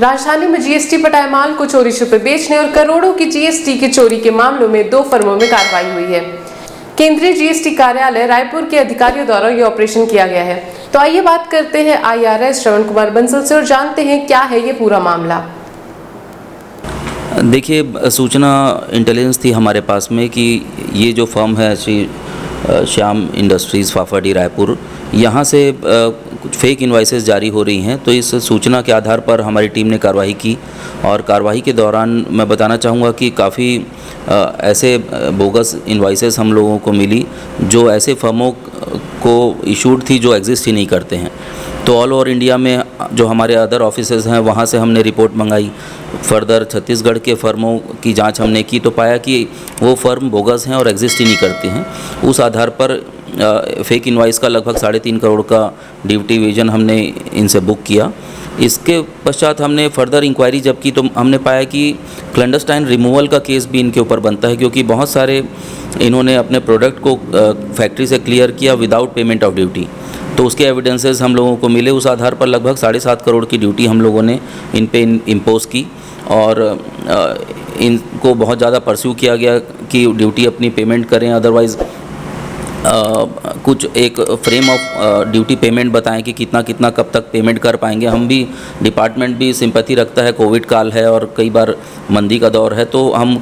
राजधानी में जीएसटी पटाए माल को चोरी छुपे बेचने और करोड़ों की जीएसटी की चोरी के मामलों में 2 फर्मों में कार्रवाई हुई है। केंद्रीय जीएसटी कार्यालय रायपुर के अधिकारियों द्वारा ये ऑपरेशन किया गया है। तो आइए बात करते हैं IRS श्रवण कुमार बंसल से और जानते हैं क्या है ये पूरा मामला। देखिए, सूचना इंटेलिजेंस थी हमारे पास में कि ये जो फर्म है श्री श्याम इंडस्ट्रीज़ फाफाडी रायपुर, यहाँ से कुछ फेक इनवाइसेस जारी हो रही हैं। तो इस सूचना के आधार पर हमारी टीम ने कार्रवाई की और कार्रवाई के दौरान मैं बताना चाहूँगा कि काफ़ी ऐसे बोगस इनवाइसेस हम लोगों को मिली जो ऐसे फर्मों को इशूड थी जो एग्जिस्ट ही नहीं करते हैं। तो ऑल ओवर इंडिया में जो हमारे अदर ऑफिसेज़ हैं वहाँ से हमने रिपोर्ट मंगाई। फर्दर छत्तीसगढ़ के फर्मों की जांच हमने की तो पाया कि वो फर्म बोगस हैं और एग्जिस्ट ही नहीं करती हैं। उस आधार पर फेक इनवाइस का लगभग 3.5 करोड़ का डिविजन हमने इनसे बुक किया। इसके पश्चात हमने फर्दर इंक्वायरी जब की तो हमने पाया कि क्लैंडस्टाइन रिमूवल का केस भी इनके ऊपर बनता है, क्योंकि बहुत सारे इन्होंने अपने प्रोडक्ट को फैक्ट्री से क्लियर किया विदाउट पेमेंट ऑफ ड्यूटी। तो उसके एविडेंसेस हम लोगों को मिले। उस आधार पर लगभग 7.5 करोड़ की ड्यूटी हम लोगों ने इन पे इम्पोज की और इनको बहुत ज़्यादा परस्यू किया गया कि ड्यूटी अपनी पेमेंट करें, अदरवाइज़ कुछ एक फ्रेम ऑफ ड्यूटी पेमेंट बताएं कि कितना कितना कब तक पेमेंट कर पाएंगे। हम भी डिपार्टमेंट भी सिंपैथी रखता है, कोविड काल है और कई बार मंदी का दौर है, तो हम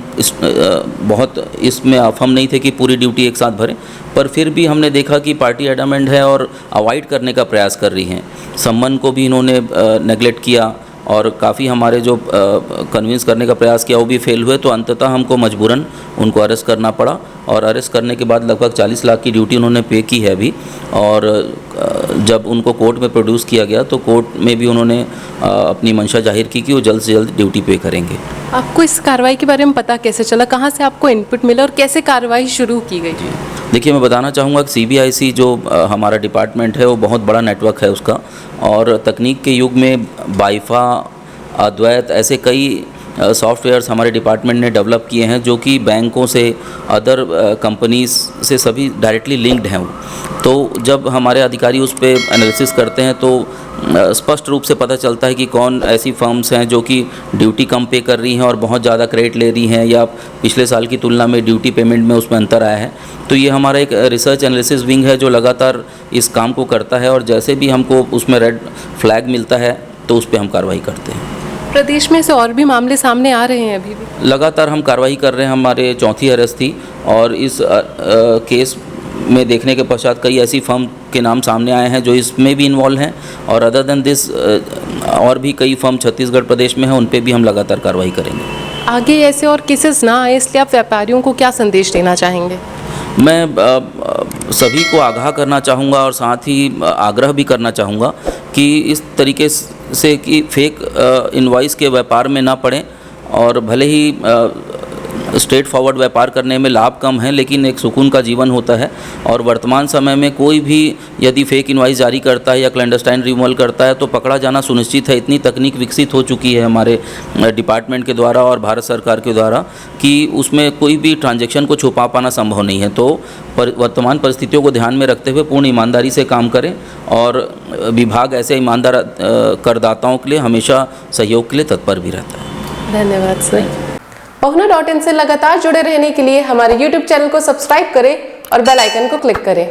बहुत इसमें अफम नहीं थे कि पूरी ड्यूटी एक साथ भरें। पर फिर भी हमने देखा कि पार्टी एडमेंट है और अवॉइड करने का प्रयास कर रही हैं। सम्मन को भी इन्होंने नेगलेक्ट किया और काफ़ी हमारे जो कन्विंस करने का प्रयास किया वो भी फेल हुए। तो अंततः हमको मजबूरन उनको अरेस्ट करना पड़ा और अरेस्ट करने के बाद लगभग 40 लाख की ड्यूटी उन्होंने पे की है अभी। और जब उनको कोर्ट में प्रोड्यूस किया गया तो कोर्ट में भी उन्होंने अपनी मंशा जाहिर की कि वो जल्द से जल्द ड्यूटी पे करेंगे। आपको इस कार्रवाई के बारे में पता कैसे चला, कहाँ से आपको इनपुट मिला और कैसे कार्रवाई शुरू की गई? देखिए, मैं बताना चाहूँगा कि CBIC जो हमारा डिपार्टमेंट है वो बहुत बड़ा नेटवर्क है उसका, और तकनीक के युग में बाइफा, अद्वैत ऐसे कई सॉफ्टवेयर्स हमारे डिपार्टमेंट ने डेवलप किए हैं जो कि बैंकों से, अदर कंपनीज से सभी डायरेक्टली लिंक्ड हैं। तो जब हमारे अधिकारी उस पर एनालिसिस करते हैं तो स्पष्ट रूप से पता चलता है कि कौन ऐसी फर्म्स हैं जो कि ड्यूटी कम पे कर रही हैं और बहुत ज़्यादा क्रेडिट ले रही हैं, या पिछले साल की तुलना में ड्यूटी पेमेंट में उसमें अंतर आया है। तो ये हमारा एक रिसर्च एनालिसिस विंग है जो लगातार इस काम को करता है, और जैसे भी हमको उसमें रेड फ्लैग मिलता है तो उस पर हम कार्रवाई करते हैं। प्रदेश में से और भी मामले सामने आ रहे हैं अभी भी? लगातार हम कार्रवाई कर रहे हैं। हमारे 4थी अरेस्ट थी और इस केस में देखने के पश्चात कई ऐसी फर्म के नाम सामने आए हैं जो इसमें भी इन्वॉल्व हैं, और अदर देन दिस और भी कई फर्म छत्तीसगढ़ प्रदेश में हैं, उन पे भी हम लगातार कार्रवाई करेंगे। आगे ऐसे और केसेस ना आए इसलिए आप व्यापारियों को क्या संदेश देना चाहेंगे? मैं सभी को आगाह करना चाहूँगा और साथ ही आग्रह भी करना चाहूँगा कि इस तरीके से कि फेक इनवॉइस के व्यापार में ना पड़ें। और भले ही स्ट्रेट फॉरवर्ड व्यापार करने में लाभ कम है, लेकिन एक सुकून का जीवन होता है। और वर्तमान समय में कोई भी यदि फेक इनवॉइस जारी करता है या क्लैंडस्टाइन रिमूवल करता है तो पकड़ा जाना सुनिश्चित है। इतनी तकनीक विकसित हो चुकी है हमारे डिपार्टमेंट के द्वारा और भारत सरकार के द्वारा कि उसमें कोई भी ट्रांजैक्शन को छुपा पाना संभव नहीं है। तो वर्तमान परिस्थितियों को ध्यान में रखते हुए पूर्ण ईमानदारी से काम करें, और विभाग ऐसे ईमानदार करदाताओं के लिए हमेशा सहयोग के लिए तत्पर भी रहता है। धन्यवाद सर। Pahuna.in से लगातार जुड़े रहने के लिए हमारे YouTube चैनल को सब्सक्राइब करें और बेल आइकन को क्लिक करें।